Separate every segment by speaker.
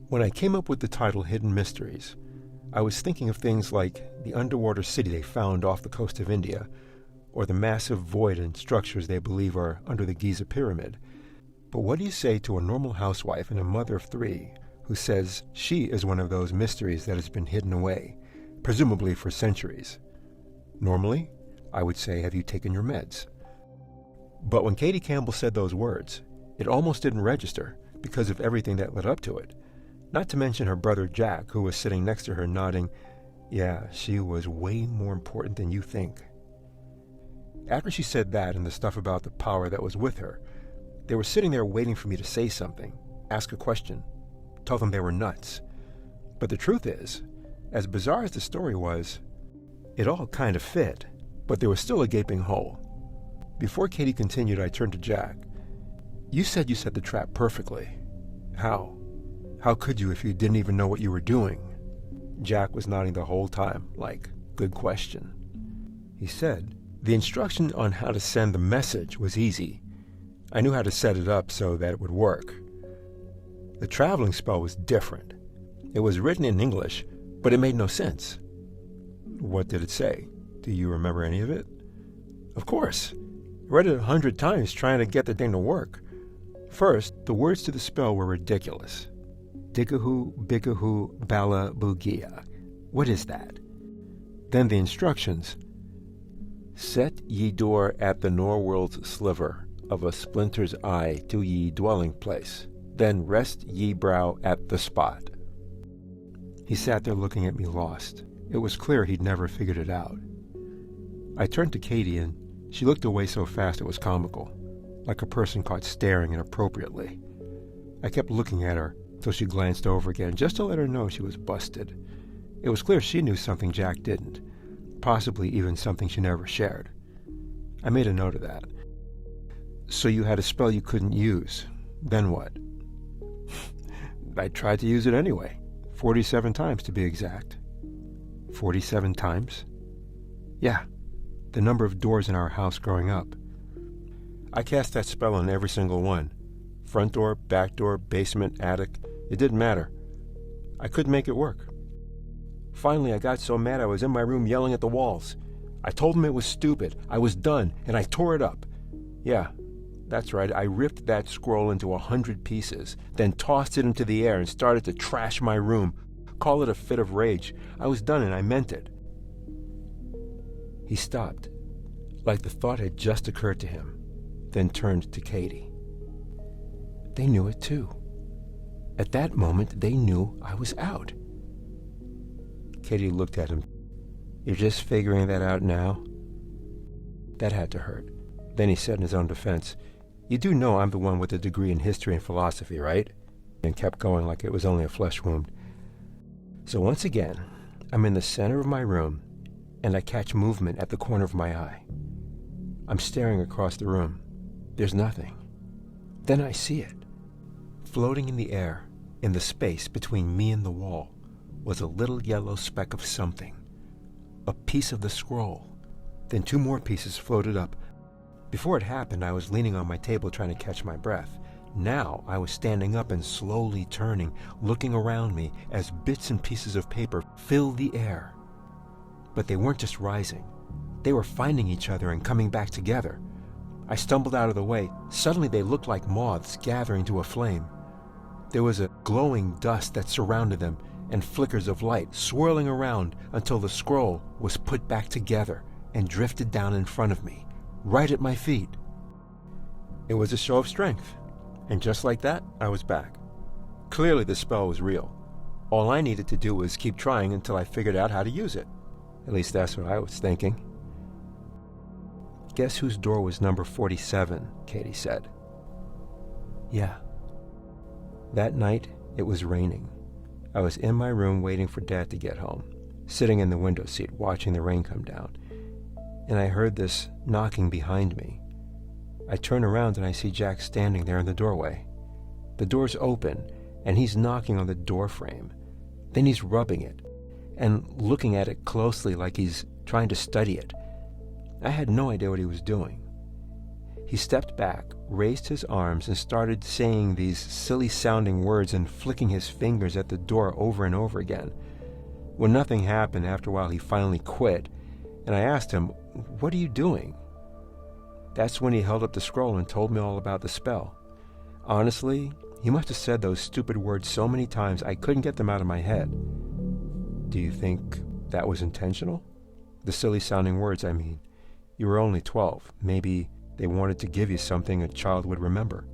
Speaker 1: When I came up with the title Hidden Mysteries, I was thinking of things like the underwater city they found off the coast of India, or the massive void and structures they believe are under the Giza Pyramid. But what do you say to a normal housewife and a mother of 3 who says she is one of those mysteries that has been hidden away, presumably for centuries? Normally, I would say, have you taken your meds? But when Katie Campbell said those words, it almost didn't register because of everything that led up to it. Not to mention her brother Jack, who was sitting next to her nodding, yeah, she was way more important than you think. After she said that and the stuff about the power that was with her, they were sitting there waiting for me to say something, ask a question, tell them they were nuts. But the truth is, as bizarre as the story was, it all kind of fit, but there was still a gaping hole. Before Katie continued, I turned to Jack. You said you set the trap perfectly. How? How could you if you didn't even know what you were doing? Jack was nodding the whole time, like, good question. He said, the instruction on how to send the message was easy. I knew how to set it up so that it would work. The traveling spell was different. It was written in English, but it made no sense. What did it say? Do you remember any of it? Of course. I read it 100 times trying to get the thing to work. First, the words to the spell were ridiculous. Digahu, bigahu, bala, bugia. What is that? Then the instructions. Set ye door at the Norworld's sliver of a splinter's eye to ye dwelling place. Then rest ye brow at the spot. He sat there looking at me lost. It was clear he'd never figured it out. I turned to Katie and she looked away so fast it was comical, like a person caught staring inappropriately. I kept looking at her till she glanced over again, just to let her know she was busted. It was clear she knew something Jack didn't, possibly even something she never shared. I made a note of that. So you had a spell you couldn't use. Then what? I tried to use it anyway, 47 times to be exact. 47 times? Yeah, the number of doors in our house growing up. I cast that spell on every single one. Front door, back door, basement, attic. It didn't matter. I couldn't make it work. Finally, I got so mad I was in my room yelling at the walls. I told them it was stupid. I was done, and I tore it up. Yeah, that's right. I ripped that scroll into 100 pieces, then tossed it into the air and started to trash my room. Call it a fit of rage. I was done, and I meant it. He stopped, like the thought had just occurred to him, then turned to Katie. They knew it too. At that moment, they knew I was out. Katie looked at him. You're just figuring that out now? That had to hurt. Then he said in his own defense, you do know I'm the one with a degree in history and philosophy, right? And kept going like it was only a flesh wound. So once again, I'm in the center of my room, and I catch movement at the corner of my eye. I'm staring across the room. There's nothing. Then I see it. Floating in the air, in the space between me and the wall, was a little yellow speck of something. A piece of the scroll. Then 2 more pieces floated up. Before it happened, I was leaning on my table trying to catch my breath. Now I was standing up and slowly turning, looking around me as bits and pieces of paper filled the air. But they weren't just rising. They were finding each other and coming back together. I stumbled out of the way. Suddenly they looked like moths gathering to a flame. There was a glowing dust that surrounded them and flickers of light swirling around until the scroll was put back together and drifted down in front of me, right at my feet. It was a show of strength, and just like that, I was back. Clearly the spell was real. All I needed to do was keep trying until I figured out how to use it. At least that's what I was thinking. Guess whose door was number 47, Katie said. Yeah. That night, it was raining. I was in my room waiting for Dad to get home, sitting in the window seat watching the rain come down, and I heard this knocking behind me. I turn around and I see Jack standing there in the doorway. The door's open, and he's knocking on the door frame. Then he's rubbing it and looking at it closely like he's trying to study it. I had no idea what he was doing. He stepped back, raised his arms, and started saying these silly-sounding words and flicking his fingers at the door over and over again. When nothing happened, after a while he finally quit, and I asked him, "What are you doing?" That's when he held up the scroll and told me all about the spell. Honestly, he must have said those stupid words so many times I couldn't get them out of my head. Do you think that was intentional? The silly-sounding words, I mean. You were only 12. Maybe they wanted to give you something a child would remember.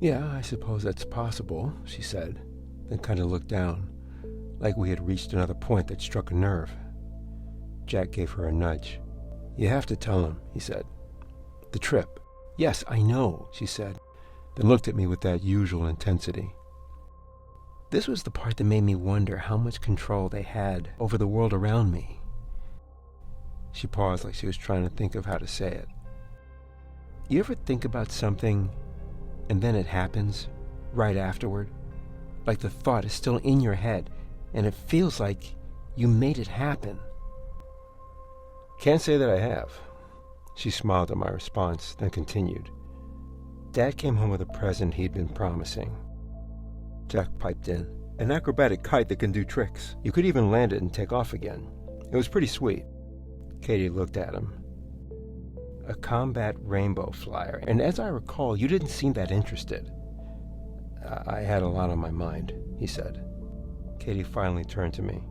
Speaker 1: Yeah, I suppose that's possible, she said, then kind of looked down, like we had reached another point that struck a nerve. Jack gave her a nudge. You have to tell him, he said. The trip. Yes, I know, she said, then looked at me with that usual intensity. This was the part that made me wonder how much control they had over the world around me. She paused like she was trying to think of how to say it. You ever think about something and then it happens right afterward? Like the thought is still in your head and it feels like you made it happen. Can't say that I have. She smiled at my response, then continued. Dad came home with a present he'd been promising. Jack piped in. An acrobatic kite that can do tricks. You could even land it and take off again. It was pretty sweet. Katie looked at him. A combat rainbow flyer, and as I recall, you didn't seem that interested. I had a lot on my mind, he said. Katie finally turned to me.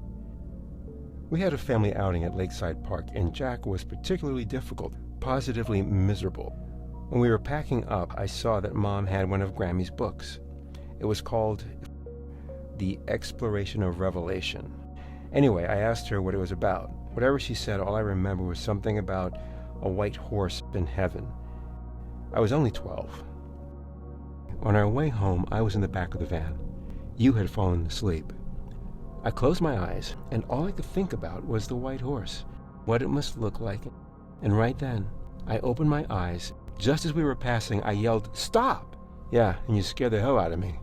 Speaker 1: We had a family outing at Lakeside Park, and Jack was particularly difficult, positively miserable. When we were packing up, I saw that Mom had one of Grammy's books. It was called The Exploration of Revelation. Anyway, I asked her what it was about. Whatever she said, all I remember was something about a white horse in heaven. I was only 12. On our way home, I was in the back of the van. You had fallen asleep. I closed my eyes, and all I could think about was the white horse, what it must look like. And right then, I opened my eyes. Just as we were passing, I yelled, "Stop!" Yeah, and you scared the hell out of me.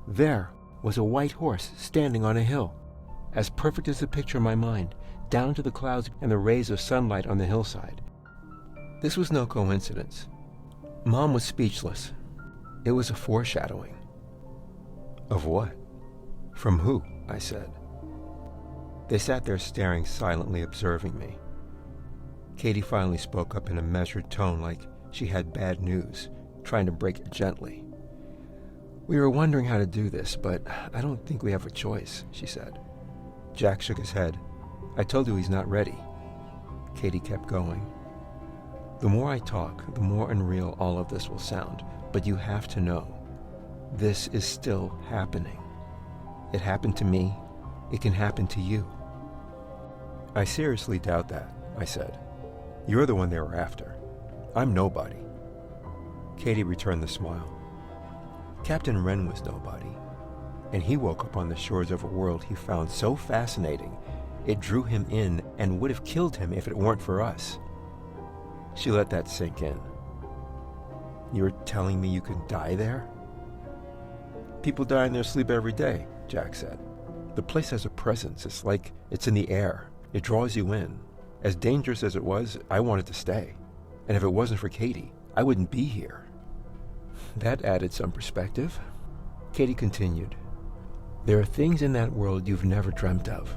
Speaker 1: There was a white horse standing on a hill, as perfect as the picture in my mind, down to the clouds and the rays of sunlight on the hillside. This was no coincidence. Mom was speechless. It was a foreshadowing. Of what? From who? I said. They sat there staring, silently observing me. Katie finally spoke up in a measured tone, like she had bad news, trying to break it gently. We were wondering how to do this, but I don't think we have a choice, she said. Jack shook his head. I told you he's not ready. Katie kept going. The more I talk, the more unreal all of this will sound, but you have to know, this is still happening. It happened to me. It can happen to you. I seriously doubt that, I said. You're the one they were after. I'm nobody. Katie returned the smile. Captain Wren was nobody, and he woke up on the shores of a world he found so fascinating it drew him in and would have killed him if it weren't for us. She let that sink in. You're telling me you could die there? People die in their sleep every day, Jack said. The place has a presence. It's like it's in the air. It draws you in. As dangerous as it was, I wanted to stay. And if it wasn't for Katie, I wouldn't be here. That added some perspective. Katie continued. There are things in that world you've never dreamt of.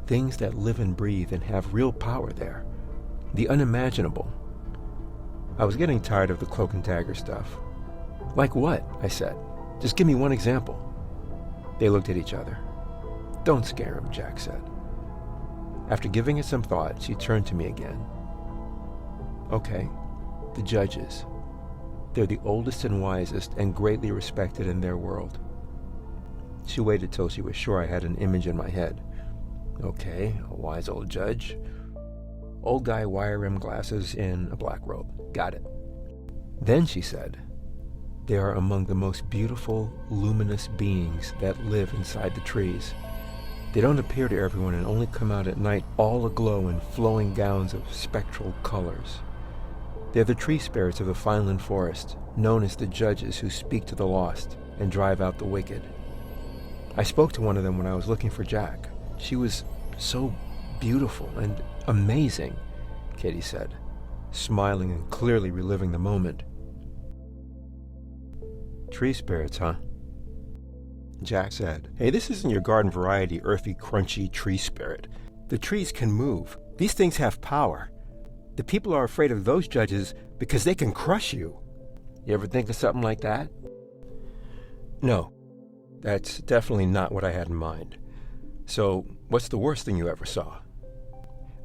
Speaker 1: Things that live and breathe and have real power there. The unimaginable. I was getting tired of the cloak and dagger stuff. Like what? I said. Just give me one example. They looked at each other. Don't scare him, Jack said. After giving it some thought, she turned to me again. Okay, the judges. They're the oldest and wisest and greatly respected in their world. She waited till she was sure I had an image in my head. Okay, a wise old judge. Old guy, wire-rimmed glasses in a black robe. Got it. Then she said, they are among the most beautiful, luminous beings that live inside the trees. They don't appear to everyone and only come out at night all aglow in flowing gowns of spectral colors. They're the tree spirits of the Fineland Forest, known as the judges who speak to the lost and drive out the wicked. I spoke to one of them when I was looking for Jack. She was so beautiful and amazing, Katie said. smiling and clearly reliving the moment. "Tree spirits, huh?" Jack said, "Hey, this isn't your garden variety, earthy, crunchy tree spirit. The trees can move. These things have power. The people are afraid of those judges because they can crush you. You ever think of something like that?" "No, that's definitely not what I had in mind. So, what's the worst thing you ever saw?"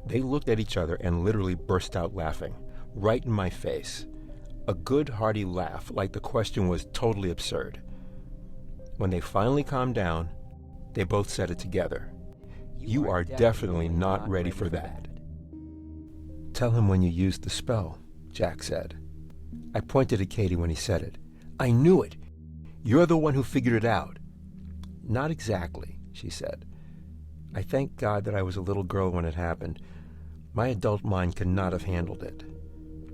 Speaker 1: They looked at each other and literally burst out laughing, right in my face. A good, hearty laugh, like the question was totally absurd. When they finally calmed down, they both said it together. "You are definitely not ready for that." "Tell him when you used the spell," Jack said. I pointed at Katie when he said it. "I knew it. You're the one who figured it out." "Not exactly," she said. "I thank God that I was a little girl when it happened. My adult mind could not have handled it.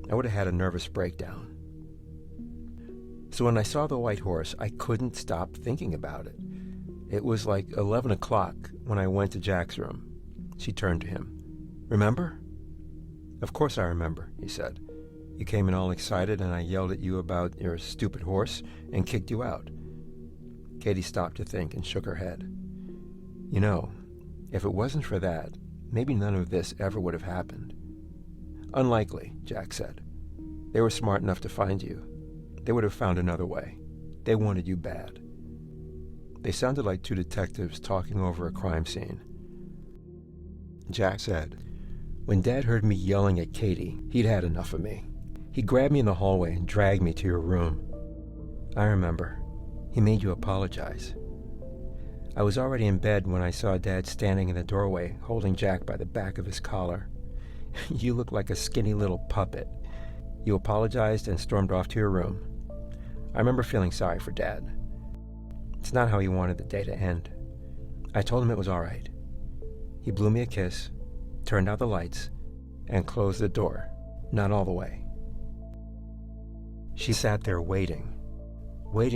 Speaker 1: I would have had a nervous breakdown. So when I saw the white horse, I couldn't stop thinking about it. It was like 11 o'clock when I went to Jack's room." She turned to him. "Remember?" "Of course I remember," he said. "You came in all excited and I yelled at you about your stupid horse and kicked you out." Katie stopped to think and shook her head. "You know, if it wasn't for that, maybe none of this ever would have happened." "Unlikely," Jack said. "They were smart enough to find you. They would have found another way. They wanted you bad." They sounded like two detectives talking over a crime scene. Jack said, "When Dad heard me yelling at Katie, he'd had enough of me. He grabbed me in the hallway and dragged me to your room. I remember. He made you apologize. I was already in bed when I saw Dad standing in the doorway, holding Jack by the back of his collar. You looked like a skinny little puppet. You apologized and stormed off to your room. I remember feeling sorry for Dad. It's not how he wanted the day to end. I told him it was all right. He blew me a kiss, turned out the lights, and closed the door, not all the way." She sat there waiting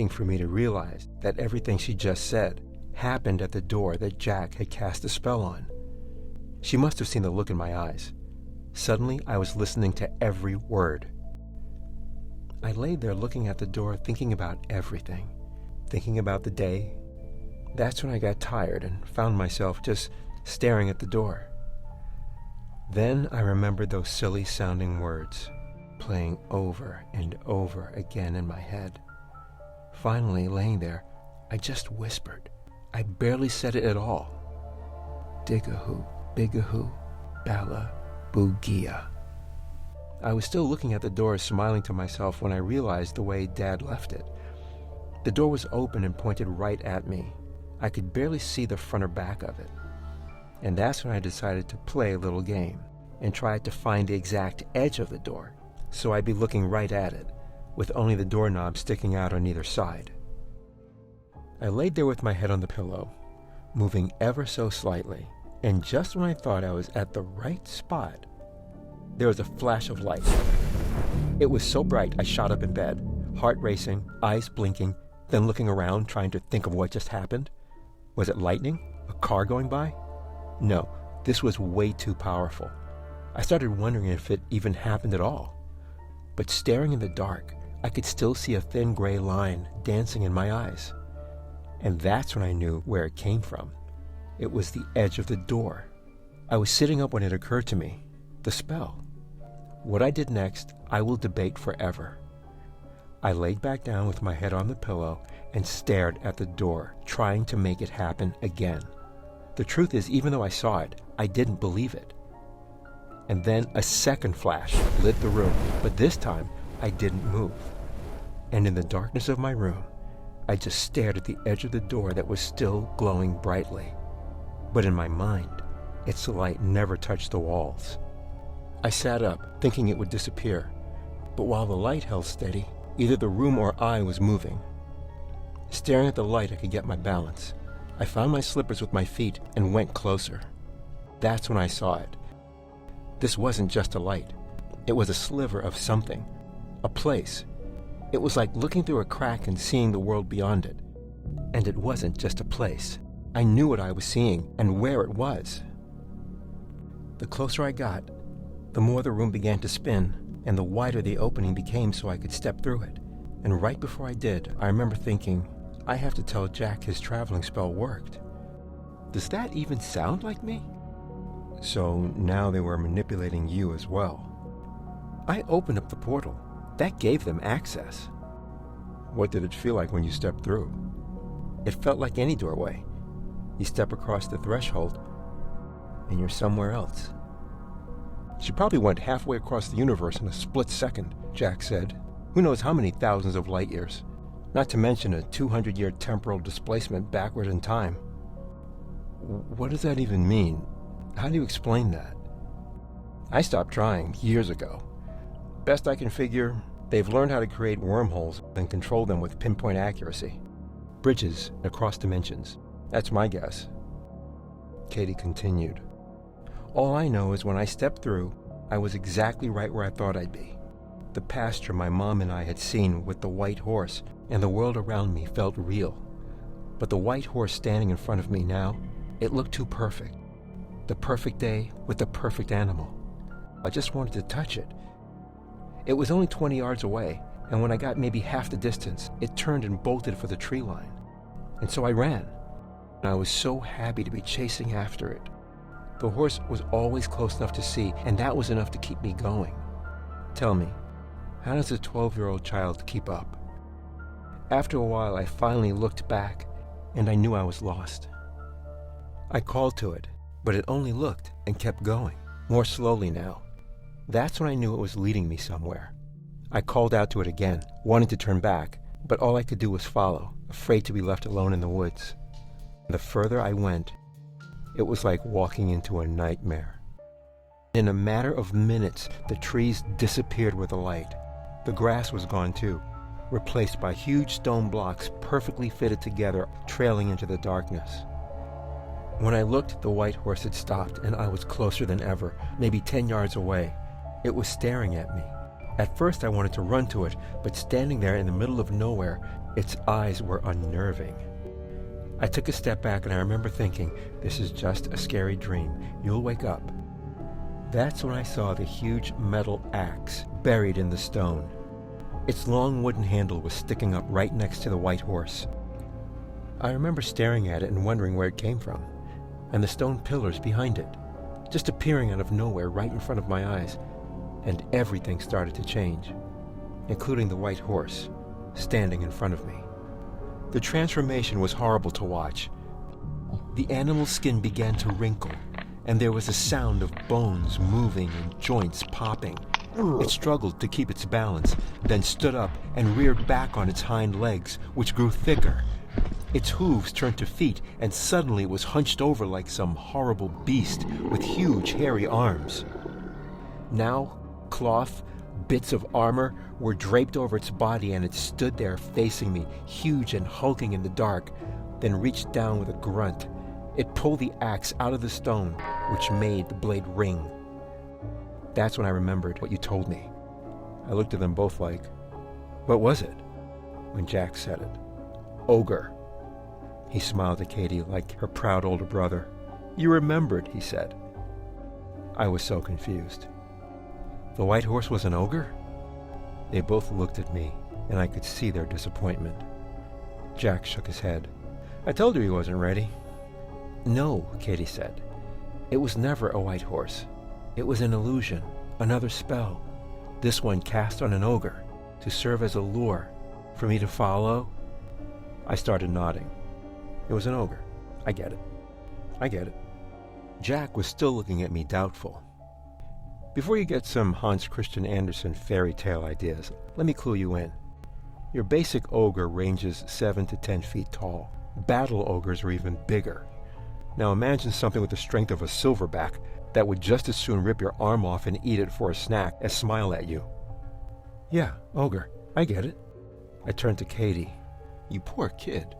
Speaker 1: for me to realize that everything she just said happened at the door that Jack had cast a spell on. She must have seen the look in my eyes. Suddenly, I was listening to every word. I lay there looking at the door, thinking about everything, thinking about the day. That's when I got tired and found myself just staring at the door. Then I remembered those silly-sounding words, playing over and over again in my head. Finally, laying there, I just whispered. I barely said it at all. "Digahoo, bigahoo, bala, boogia." I was still looking at the door, smiling to myself when I realized the way Dad left it. The door was open and pointed right at me. I could barely see the front or back of it. And that's when I decided to play a little game and try to find the exact edge of the door, so I'd be looking right at it, with only the doorknob sticking out on either side. I laid there with my head on the pillow, moving ever so slightly, and just when I thought I was at the right spot, there was a flash of light. It was so bright I shot up in bed, heart racing, eyes blinking, then looking around trying to think of what just happened. Was it lightning? A car going by? No, this was way too powerful. I started wondering if it even happened at all. But staring in the dark, I could still see a thin gray line dancing in my eyes. And that's when I knew where it came from. It was the edge of the door. I was sitting up when it occurred to me. The spell. What I did next, I will debate forever. I laid back down with my head on the pillow and stared at the door, trying to make it happen again. The truth is, even though I saw it, I didn't believe it. And then a second flash lit the room, but this time I didn't move. And in the darkness of my room, I just stared at the edge of the door that was still glowing brightly. But in my mind, its light never touched the walls. I sat up, thinking it would disappear. But while the light held steady, either the room or I was moving. Staring at the light, I could get my balance. I found my slippers with my feet and went closer. That's when I saw it. This wasn't just a light. It was a sliver of something. A place. It was like looking through a crack and seeing the world beyond it. And it wasn't just a place. I knew what I was seeing and where it was. The closer I got, the more the room began to spin. and the wider the opening became so I could step through it. And right before I did, I remember thinking, I have to tell Jack his traveling spell worked. Does that even sound like me? So now they were manipulating you as well. I opened up the portal. That gave them access. What did it feel like when you stepped through? It felt like any doorway. You step across the threshold, and you're somewhere else. She probably went halfway across the universe in a split second, Jack said. Who knows how many thousands of light years? Not to mention a 200-year temporal displacement backward in time. What does that even mean? How do you explain that? I stopped trying years ago. Best I can figure, they've learned how to create wormholes and control them with pinpoint accuracy. Bridges across dimensions. That's my guess. Katie continued. All I know is when I stepped through, I was exactly right where I thought I'd be. The pasture my mom and I had seen with the white horse and the world around me felt real. But the white horse standing in front of me now, it looked too perfect. The perfect day with the perfect animal. I just wanted to touch it. It was only 20 yards away, and when I got maybe half the distance, it turned and bolted for the tree line. And so I ran. And I was so happy to be chasing after it. The horse was always close enough to see, and that was enough to keep me going. Tell me, how does a 12-year-old child keep up? After a while, I finally looked back, and I knew I was lost. I called to it, but it only looked and kept going, more slowly now. That's when I knew it was leading me somewhere. I called out to it again, wanting to turn back, but all I could do was follow, afraid to be left alone in the woods. The further I went, it was like walking into a nightmare. In a matter of minutes, the trees disappeared with the light. The grass was gone too, replaced by huge stone blocks perfectly fitted together, trailing into the darkness. When I looked, the white horse had stopped, and I was closer than ever, maybe 10 yards away. It was staring at me. At first I wanted to run to it, but standing there in the middle of nowhere, its eyes were unnerving. I took a step back, and I remember thinking, this is just a scary dream. You'll wake up. That's when I saw the huge metal axe buried in the stone. Its long wooden handle was sticking up right next to the white horse. I remember staring at it and wondering where it came from, and the stone pillars behind it, just appearing out of nowhere right in front of my eyes, and everything started to change, including the white horse standing in front of me. The transformation was horrible to watch. The animal's skin began to wrinkle, and there was a sound of bones moving and joints popping. It struggled to keep its balance, then stood up and reared back on its hind legs, which grew thicker. Its hooves turned to feet, and suddenly it was hunched over like some horrible beast with huge hairy arms. Now, cloth, bits of armor were draped over its body, and it stood there facing me, huge and hulking in the dark, then reached down with a grunt. It pulled the axe out of the stone, which made the blade ring. That's when I remembered what you told me. I looked at them both like, what was it? When Jack said it. Ogre. He smiled at Katie like her proud older brother. You remembered, he said. I was so confused. The white horse was an ogre? They both looked at me, and I could see their disappointment. Jack shook his head. I told you he wasn't ready. No, Katie said. It was never a white horse. It was an illusion, another spell. This one cast on an ogre, to serve as a lure, for me to follow. I started nodding. It was an ogre. I get it. I get it. Jack was still looking at me doubtful. Before you get some Hans Christian Andersen fairy tale ideas, let me clue you in. Your basic ogre ranges 7 to 10 feet tall. Battle ogres are even bigger. Now imagine something with the strength of a silverback that would just as soon rip your arm off and eat it for a snack as smile at you. Yeah, ogre. I get it. I turned to Katie. You poor kid.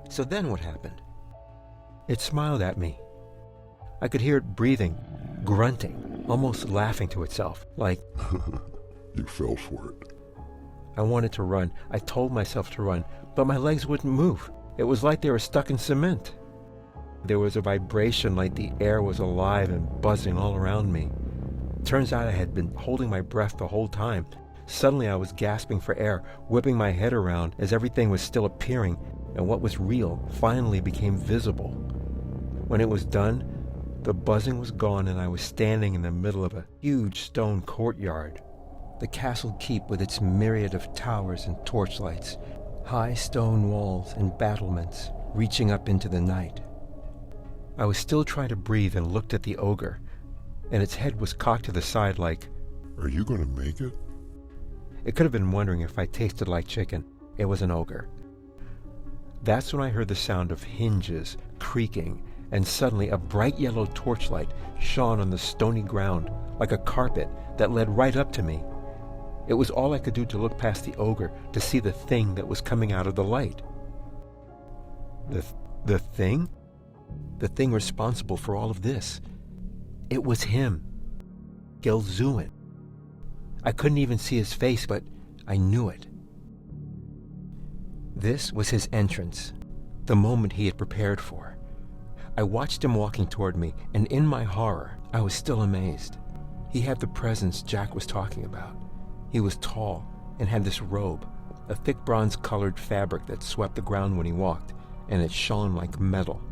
Speaker 1: So then what happened? It smiled at me. I could hear it breathing, grunting, almost laughing to itself, like,
Speaker 2: You fell for it.
Speaker 1: I wanted to run. I told myself to run, but my legs wouldn't move. It was like they were stuck in cement. There was a vibration like the air was alive and buzzing all around me. Turns out I had been holding my breath the whole time. Suddenly I was gasping for air, whipping my head around as everything was still appearing, and what was real finally became visible. When it was done, the buzzing was gone and I was standing in the middle of a huge stone courtyard. The castle keep with its myriad of towers and torchlights, high stone walls and battlements reaching up into the night. I was still trying to breathe and looked at the ogre, and its head was cocked to the side like,
Speaker 2: Are you gonna make it?
Speaker 1: it could have been wondering if I tasted like chicken. It was an ogre. That's when I heard the sound of hinges creaking, and suddenly a bright yellow torchlight shone on the stony ground like a carpet that led right up to me. It was all I could do to look past the ogre to see the thing that was coming out of the light. The thing? The thing responsible for all of this. It was him. Gelzuin. I couldn't even see his face, but I knew it. This was his entrance, the moment he had prepared for. I watched him walking toward me, and in my horror, I was still amazed. He had the presence Jack was talking about. He was tall and had this robe, a thick bronze-colored fabric that swept the ground when he walked, and it shone like metal.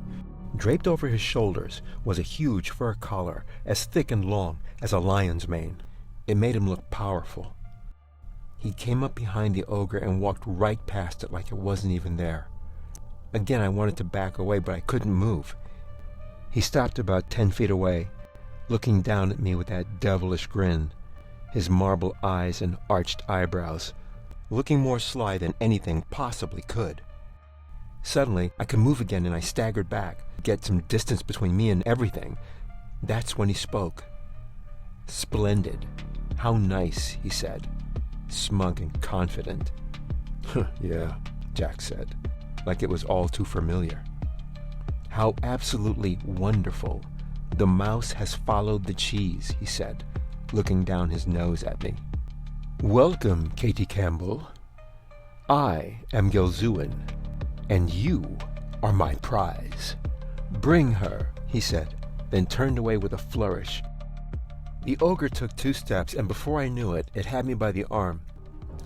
Speaker 1: Draped over his shoulders was a huge fur collar as thick and long as a lion's mane. It made him look powerful. He came up behind the ogre and walked right past it like it wasn't even there. Again, I wanted to back away, but I couldn't move. He stopped about 10 feet away, looking down at me with that devilish grin, his marble eyes and arched eyebrows, looking more sly than anything possibly could. Suddenly, I could move again and I staggered back, get some distance between me and everything. That's when he spoke. Splendid. How nice, he said, smug and confident.
Speaker 2: Yeah,
Speaker 1: Jack said, like it was all too familiar. How absolutely wonderful. The mouse has followed the cheese, he said, looking down his nose at me. Welcome, Katie Campbell. I am Gelzuin, and you are my prize. Bring her, he said, then turned away with a flourish. The ogre took 2 steps, and before I knew it, it had me by the arm.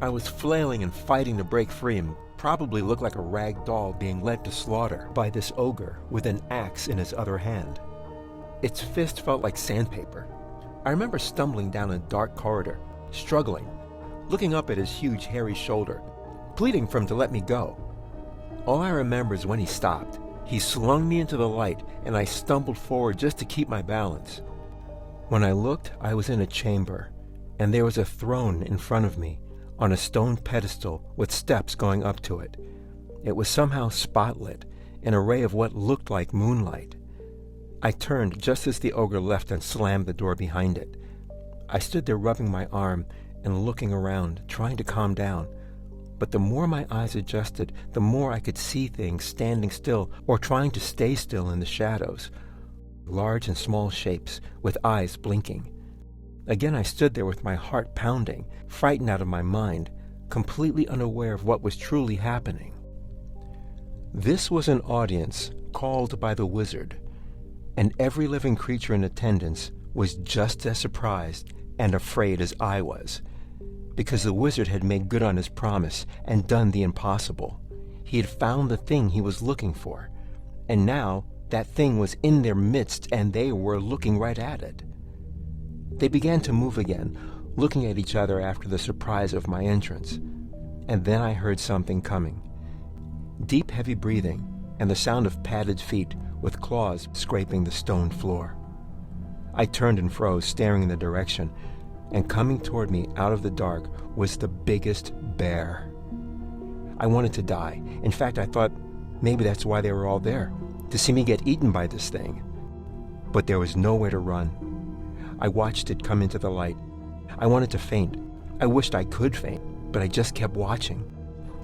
Speaker 1: I was flailing and fighting to break free and probably looked like a rag doll being led to slaughter by this ogre with an axe in his other hand. Its fist felt like sandpaper. I remember stumbling down a dark corridor, struggling, looking up at his huge hairy shoulder, pleading for him to let me go. All I remember is when he stopped. He slung me into the light, and I stumbled forward just to keep my balance. When I looked, I was in a chamber, and there was a throne in front of me, on a stone pedestal with steps going up to it. It was somehow spotlit, an array of what looked like moonlight. I turned just as the ogre left and slammed the door behind it. I stood there rubbing my arm and looking around, trying to calm down. But the more my eyes adjusted, the more I could see things standing still or trying to stay still in the shadows. Large and small shapes, with eyes blinking. Again I stood there with my heart pounding, frightened out of my mind, completely unaware of what was truly happening. This was an audience called by the wizard, and every living creature in attendance was just as surprised and afraid as I was, because the wizard had made good on his promise and done the impossible. He had found the thing he was looking for, and now that thing was in their midst and they were looking right at it. They began to move again, looking at each other after the surprise of my entrance, and then I heard something coming. Deep, heavy breathing and the sound of padded feet with claws scraping the stone floor. I turned and froze, staring in the direction, and coming toward me out of the dark was the biggest bear. I wanted to die. In fact, I thought maybe that's why they were all there, to see me get eaten by this thing. But there was nowhere to run. I watched it come into the light. I wanted to faint. I wished I could faint, but I just kept watching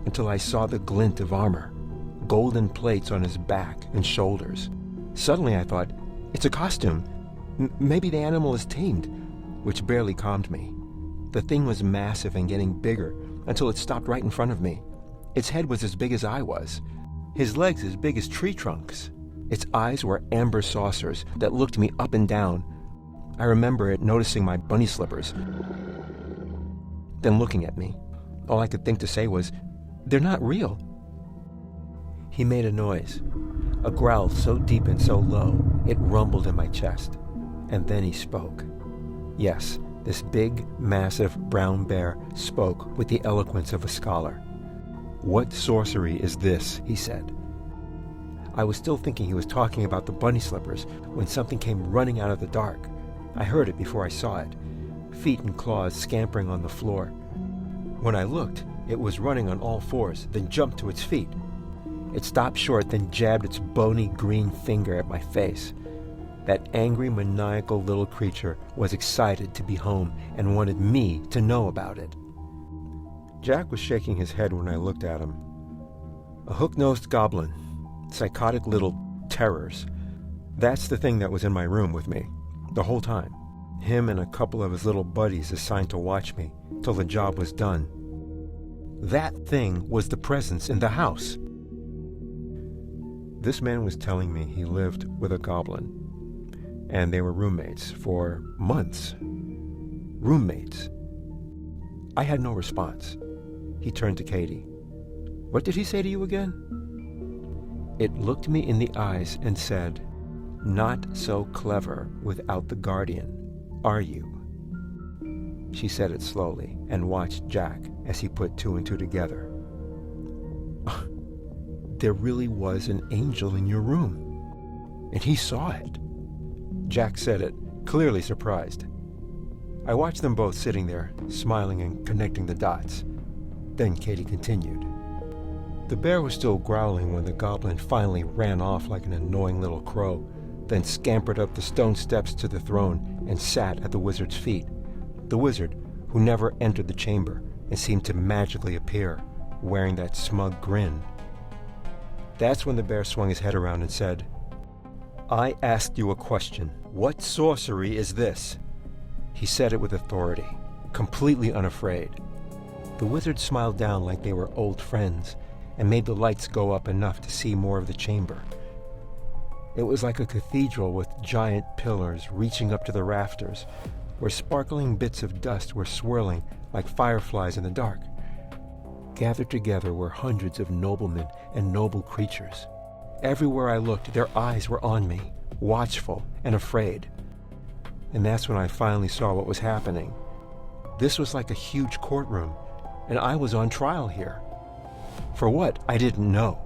Speaker 1: until I saw the glint of armor, golden plates on his back and shoulders. Suddenly I thought, it's a costume. Maybe the animal is tamed, which barely calmed me. The thing was massive and getting bigger until it stopped right in front of me. Its head was as big as I was, his legs as big as tree trunks. Its eyes were amber saucers that looked me up and down. I remember it noticing my bunny slippers, then looking at me. All I could think to say was, "They're not real." He made a noise, a growl so deep and so low, it rumbled in my chest. And then he spoke. Yes, this big, massive brown bear spoke with the eloquence of a scholar. "What sorcery is this?" he said. I was still thinking he was talking about the bunny slippers when something came running out of the dark. I heard it before I saw it, feet and claws scampering on the floor. When I looked, it was running on all fours, then jumped to its feet. It stopped short, then jabbed its bony green finger at my face. That angry, maniacal little creature was excited to be home and wanted me to know about it. Jack was shaking his head when I looked at him. A hook-nosed goblin. Psychotic little terrors. That's the thing that was in my room with me, the whole time. Him and a couple of his little buddies assigned to watch me till the job was done. That thing was the presence in the house. This man was telling me he lived with a goblin, and they were roommates for months. Roommates. I had no response. He turned to Katie. "What did he say to you again?" It looked me in the eyes and said, "Not so clever without the guardian, are you?" She said it slowly and watched Jack as he put two and two together. There really was an angel in your room, and he saw it. Jack said it, clearly surprised. I watched them both sitting there, smiling and connecting the dots. Then Katie continued. The bear was still growling when the goblin finally ran off like an annoying little crow, then scampered up the stone steps to the throne and sat at the wizard's feet. The wizard, who never entered the chamber and seemed to magically appear, wearing that smug grin. That's when the bear swung his head around and said, "I asked you a question. What sorcery is this?" He said it with authority, completely unafraid. The wizard smiled down like they were old friends and made the lights go up enough to see more of the chamber. It was like a cathedral with giant pillars reaching up to the rafters, where sparkling bits of dust were swirling like fireflies in the dark. Gathered together were hundreds of noblemen and noble creatures. Everywhere I looked, their eyes were on me, watchful and afraid. And that's when I finally saw what was happening. This was like a huge courtroom, and I was on trial here. For what? I didn't know.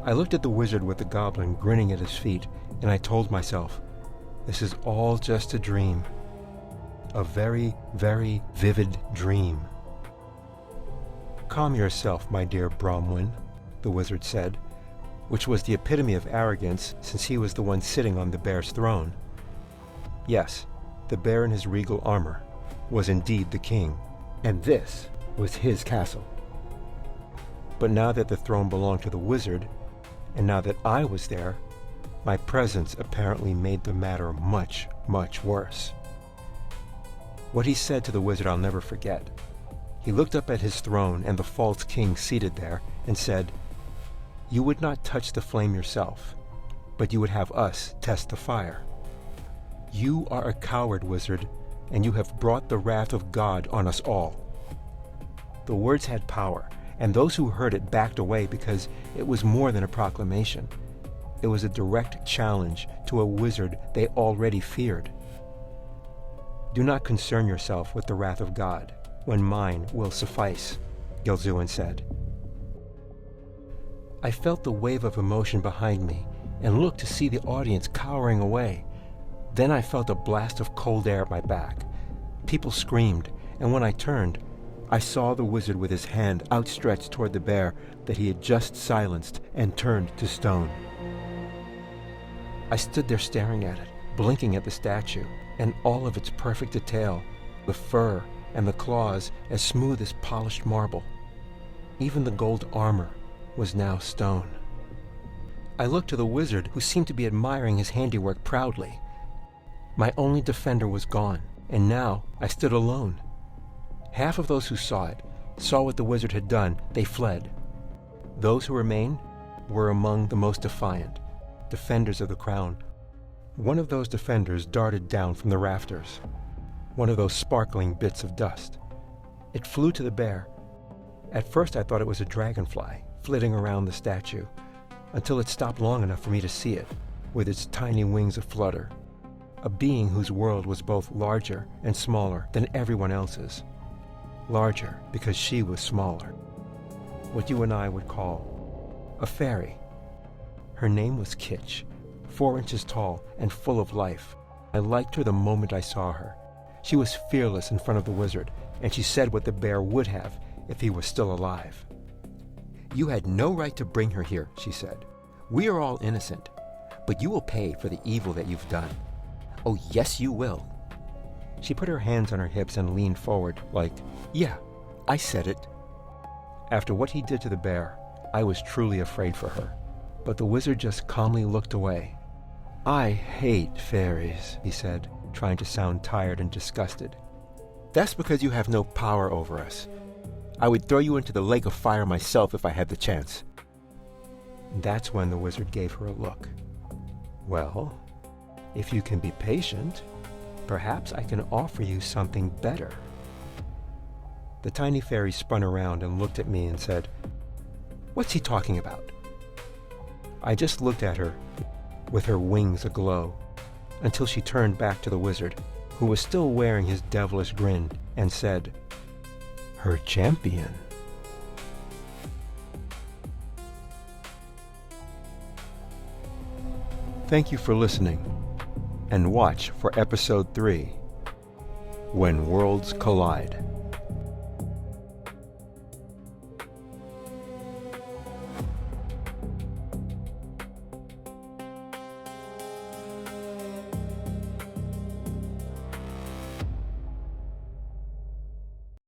Speaker 1: I looked at the wizard with the goblin grinning at his feet, and I told myself, this is all just a dream. A very, very vivid dream. "Calm yourself, my dear Bronwyn," the wizard said, which was the epitome of arrogance since he was the one sitting on the bear's throne. Yes, the bear in his regal armor was indeed the king, and this was his castle. But now that the throne belonged to the wizard, and now that I was there, my presence apparently made the matter much, much worse. What he said to the wizard I'll never forget. He looked up at his throne and the false king seated there and said, "You would not touch the flame yourself, but you would have us test the fire. You are a coward, wizard, and you have brought the wrath of God on us all." The words had power, and those who heard it backed away because it was more than a proclamation. It was a direct challenge to a wizard they already feared. "Do not concern yourself with the wrath of God, when mine will suffice," Gelzuin said. I felt the wave of emotion behind me and looked to see the audience cowering away. Then I felt a blast of cold air at my back. People screamed, and when I turned, I saw the wizard with his hand outstretched toward the bear that he had just silenced and turned to stone. I stood there staring at it, blinking at the statue, and all of its perfect detail, the fur and the claws as smooth as polished marble. Even the gold armor was now stone. I looked to the wizard, who seemed to be admiring his handiwork proudly. My only defender was gone, and now I stood alone. Half of those who saw it, saw what the wizard had done, they fled. Those who remained were among the most defiant, defenders of the crown, One of those defenders darted down from the rafters, one of those sparkling bits of dust. It flew to the bear. At first I thought it was a dragonfly flitting around the statue, until it stopped long enough for me to see it, with its tiny wings aflutter, a being whose world was both larger and smaller than everyone else's. Larger because she was smaller. What you and I would call a fairy. Her name was Kitch, 4 inches tall and full of life. I liked her the moment I saw her. She was fearless in front of the wizard, and she said what the bear would have if he was still alive. "You had no right to bring her here," she said. "We are all innocent, but you will pay for the evil that you've done. Oh, yes, you will." She put her hands on her hips and leaned forward like, "Yeah, I said it." After what he did to the bear, I was truly afraid for her, but the wizard just calmly looked away. "I hate fairies," he said, trying to sound tired and disgusted. "That's because you have no power over us. I would throw you into the lake of fire myself if I had the chance." That's when the wizard gave her a look. "Well, if you can be patient, perhaps I can offer you something better." The tiny fairy spun around and looked at me and said, "What's he talking about?" I just looked at her with her wings aglow until she turned back to the wizard, who was still wearing his devilish grin, and said, "Her champion." Thank you for listening, and watch for episode 3, When Worlds Collide.